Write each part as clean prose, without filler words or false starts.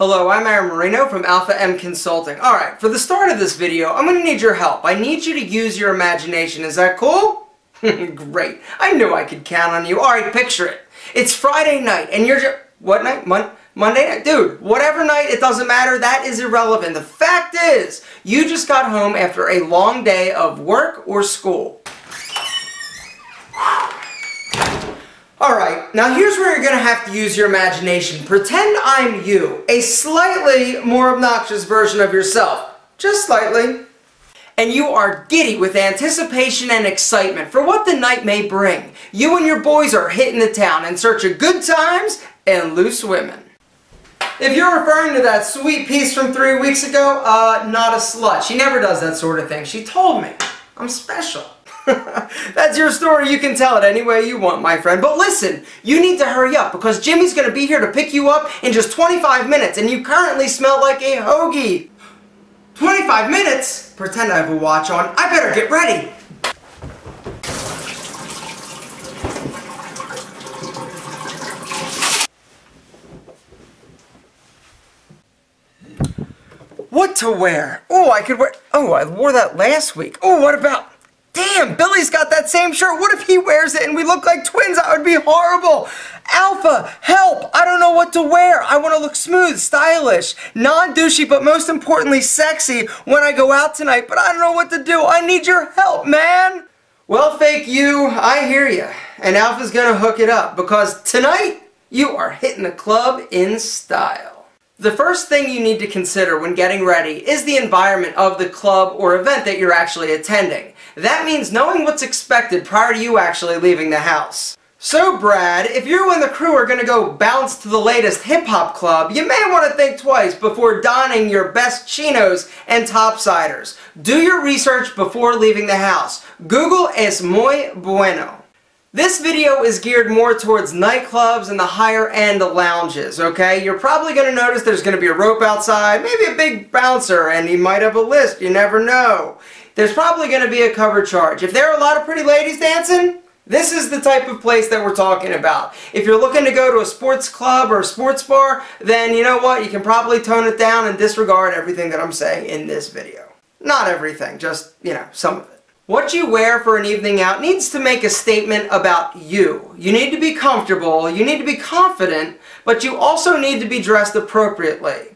Hello, I'm Aaron Marino from Alpha M Consulting. Alright, for the start of this video, I'm going to need your help. I need you to use your imagination. Is that cool? Great. I knew I could count on you. Alright, picture it. It's Friday night, and you're just... What night? Monday night? Dude, whatever night, it doesn't matter. That is irrelevant. The fact is, you just got home after a long day of work or school. Alright, now here's where you're going to have to use your imagination. Pretend I'm you, a slightly more obnoxious version of yourself. Just slightly. And you are giddy with anticipation and excitement for what the night may bring. You and your boys are hitting the town in search of good times and loose women. If you're referring to that sweet piece from 3 weeks ago, not a slut. She never does that sort of thing. She told me. I'm special. That's your story. You can tell it any way you want, my friend. But listen, you need to hurry up because Jimmy's going to be here to pick you up in just 25 minutes and you currently smell like a hoagie. 25 minutes? Pretend I have a watch on. I better get ready. What to wear? Oh, I could wear... Oh, I wore that last week. Oh, what about... Damn, Billy's got that same shirt. What if he wears it and we look like twins? That would be horrible. Alpha, help! I don't know what to wear. I want to look smooth, stylish, non-douchey, but most importantly sexy when I go out tonight. But I don't know what to do. I need your help, man. Well, fake you, I hear you. And Alpha's gonna hook it up because tonight you are hitting the club in style. The first thing you need to consider when getting ready is the environment of the club or event that you're actually attending. That means knowing what's expected prior to you actually leaving the house. So Brad, if you and the crew are going to go bounce to the latest hip-hop club, you may want to think twice before donning your best chinos and topsiders. Do your research before leaving the house. Google es muy bueno. This video is geared more towards nightclubs and the higher end lounges, okay? You're probably going to notice there's going to be a rope outside, maybe a big bouncer, and he might have a list, you never know. There's probably going to be a cover charge. If there are a lot of pretty ladies dancing, this is the type of place that we're talking about. If you're looking to go to a sports club or a sports bar, then you know what? You can probably tone it down and disregard everything that I'm saying in this video. Not everything, just, you know, some of it. What you wear for an evening out needs to make a statement about you. You need to be comfortable, you need to be confident, but you also need to be dressed appropriately.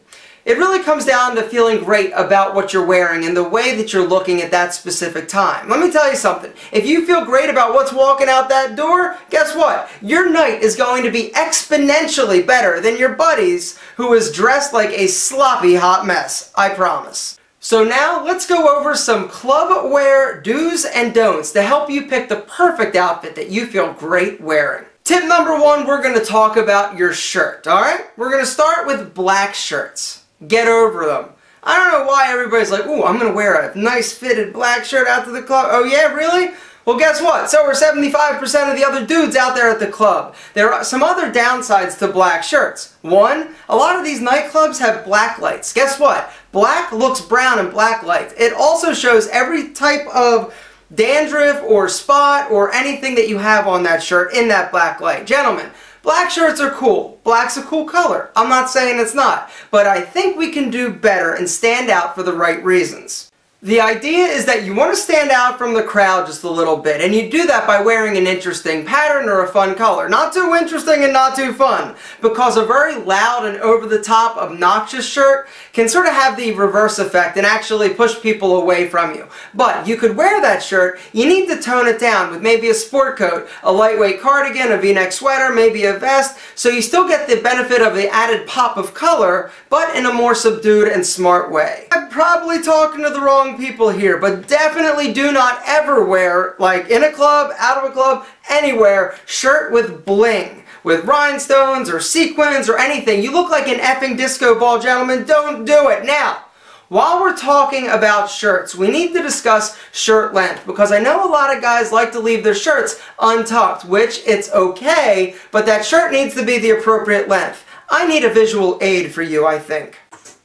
It really comes down to feeling great about what you're wearing and the way that you're looking at that specific time. Let me tell you something. If you feel great about what's walking out that door, guess what? Your night is going to be exponentially better than your buddy's who is dressed like a sloppy hot mess. I promise. So now let's go over some club wear do's and don'ts to help you pick the perfect outfit that you feel great wearing. Tip number one, we're going to talk about your shirt, alright? We're going to start with black shirts. Get over them. I don't know why everybody's like, ooh, I'm going to wear a nice fitted black shirt out to the club. Oh yeah, really? Well, guess what? So are 75% of the other dudes out there at the club. There are some other downsides to black shirts. One, a lot of these nightclubs have black lights. Guess what? Black looks brown in black lights. It also shows every type of dandruff or spot or anything that you have on that shirt in that black light. Gentlemen, black shirts are cool. Black's a cool color. I'm not saying it's not. But I think we can do better and stand out for the right reasons. The idea is that you want to stand out from the crowd just a little bit, and you do that by wearing an interesting pattern or a fun color. Not too interesting and not too fun, because a very loud and over-the-top obnoxious shirt can sort of have the reverse effect and actually push people away from you. But you could wear that shirt, you need to tone it down with maybe a sport coat, a lightweight cardigan, a v-neck sweater, maybe a vest, so you still get the benefit of the added pop of color, but in a more subdued and smart way. I'm probably talking to the wrong people here, but definitely do not ever wear, like in a club, out of a club, anywhere, shirt with bling, with rhinestones or sequins or anything. You look like an effing disco ball, gentlemen. Don't do it. Now, while we're talking about shirts, we need to discuss shirt length, because I know a lot of guys like to leave their shirts untucked, which it's okay, but that shirt needs to be the appropriate length. I need a visual aid for you, I think.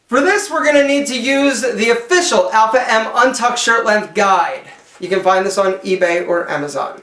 For this, we're going to need to use the official Alpha M Untucked Shirt Length Guide. You can find this on eBay or Amazon.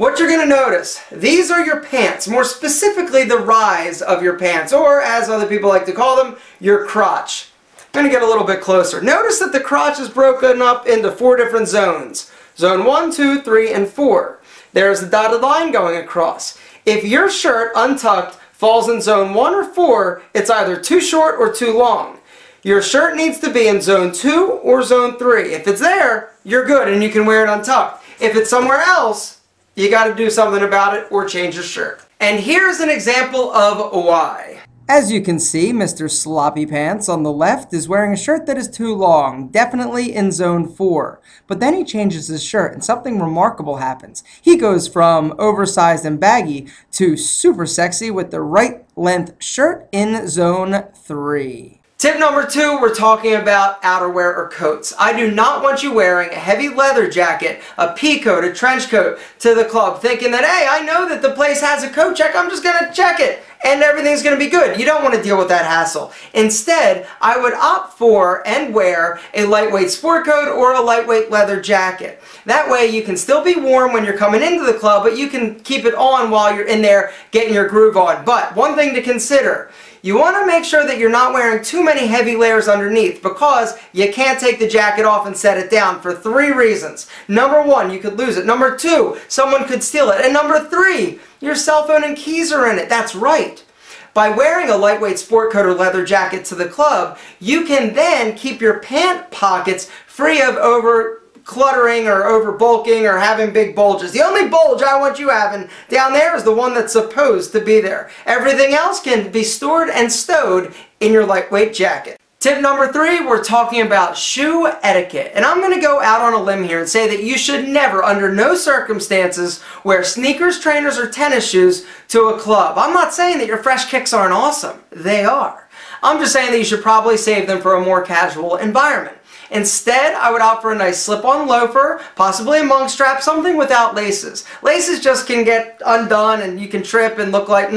What you're going to notice, these are your pants, more specifically the rise of your pants, or as other people like to call them, your crotch. I'm going to get a little bit closer. Notice that the crotch is broken up into 4 different zones. Zone 1, 2, 3, and 4. There's a dotted line going across. If your shirt, untucked, falls in zone 1 or 4, it's either too short or too long. Your shirt needs to be in zone 2 or zone 3. If it's there, you're good and you can wear it untucked. If it's somewhere else, you got to do something about it or change your shirt. And here's an example of why. As you can see, Mr. Sloppy Pants on the left is wearing a shirt that is too long, definitely in zone 4. But then he changes his shirt and something remarkable happens. He goes from oversized and baggy to super sexy with the right length shirt in zone 3. Tip number 2, we're talking about outerwear or coats. I do not want you wearing a heavy leather jacket, a pea coat, a trench coat to the club thinking that, hey, I know that the place has a coat check, I'm just going to check it and everything's going to be good. You don't want to deal with that hassle. Instead, I would opt for and wear a lightweight sport coat or a lightweight leather jacket. That way you can still be warm when you're coming into the club, but you can keep it on while you're in there getting your groove on. But one thing to consider, you want to make sure that you're not wearing too many heavy layers underneath because you can't take the jacket off and set it down for 3 reasons. Number 1, you could lose it. Number 2, someone could steal it. And number 3, your cell phone and keys are in it. That's right. By wearing a lightweight sport coat or leather jacket to the club, you can then keep your pant pockets free of cluttering or over bulking or having big bulges. The only bulge I want you having down there is the one that's supposed to be there. Everything else can be stored and stowed in your lightweight jacket. Tip number 3, we're talking about shoe etiquette. And I'm going to go out on a limb here and say that you should never, under no circumstances, wear sneakers, trainers, or tennis shoes to a club. I'm not saying that your fresh kicks aren't awesome. They are. I'm just saying that you should probably save them for a more casual environment. Instead, I would opt for a nice slip-on loafer, possibly a monk strap, something without laces. Laces just can get undone and you can trip and look like,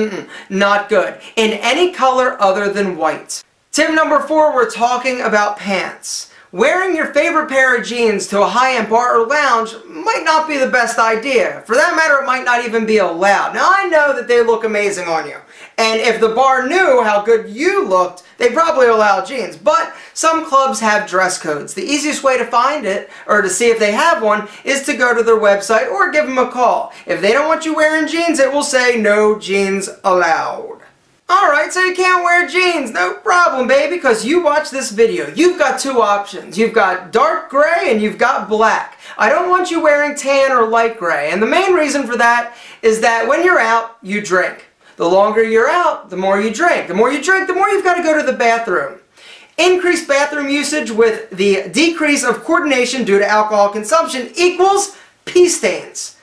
not good. In any color other than white. Tip number 4, we're talking about pants. Wearing your favorite pair of jeans to a high-end bar or lounge might not be the best idea. For that matter, it might not even be allowed. Now, I know that they look amazing on you. And if the bar knew how good you looked, they'd probably allow jeans. But some clubs have dress codes. The easiest way to find it, or to see if they have one, is to go to their website or give them a call. If they don't want you wearing jeans, it will say no jeans allowed. Alright, so you can't wear jeans. No problem, baby, because you watch this video. You've got 2 options. You've got dark gray and you've got black. I don't want you wearing tan or light gray. And the main reason for that is that when you're out, you drink. The longer you're out, the more you drink. The more you drink, the more you've got to go to the bathroom. Increased bathroom usage with the decrease of coordination due to alcohol consumption equals pee stains.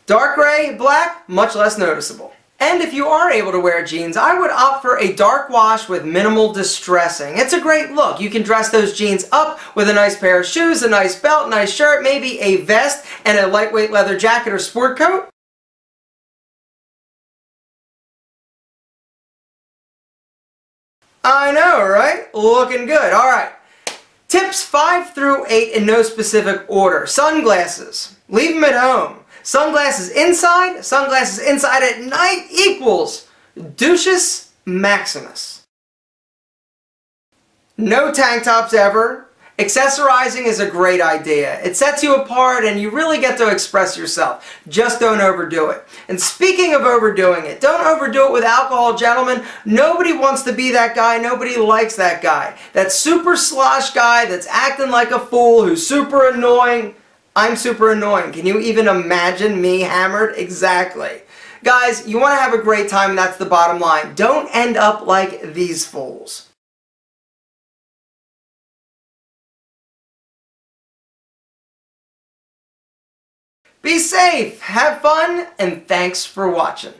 Dark gray, black, much less noticeable. And if you are able to wear jeans, I would opt for a dark wash with minimal distressing. It's a great look. You can dress those jeans up with a nice pair of shoes, a nice belt, nice shirt, maybe a vest, and a lightweight leather jacket or sport coat. I know, right? Looking good. Alright. Tips 5 through 8 in no specific order. Sunglasses. Leave them at home. Sunglasses inside at night equals Douchus Maximus. No tank tops ever. Accessorizing is a great idea. It sets you apart and you really get to express yourself. Just don't overdo it. And speaking of overdoing it, don't overdo it with alcohol, gentlemen. Nobody wants to be that guy. Nobody likes that guy. That super slosh guy that's acting like a fool, who's super annoying. I'm super annoying. Can you even imagine me hammered? Exactly. Guys, you want to have a great time, and that's the bottom line. Don't end up like these fools. Be safe, have fun, and thanks for watching.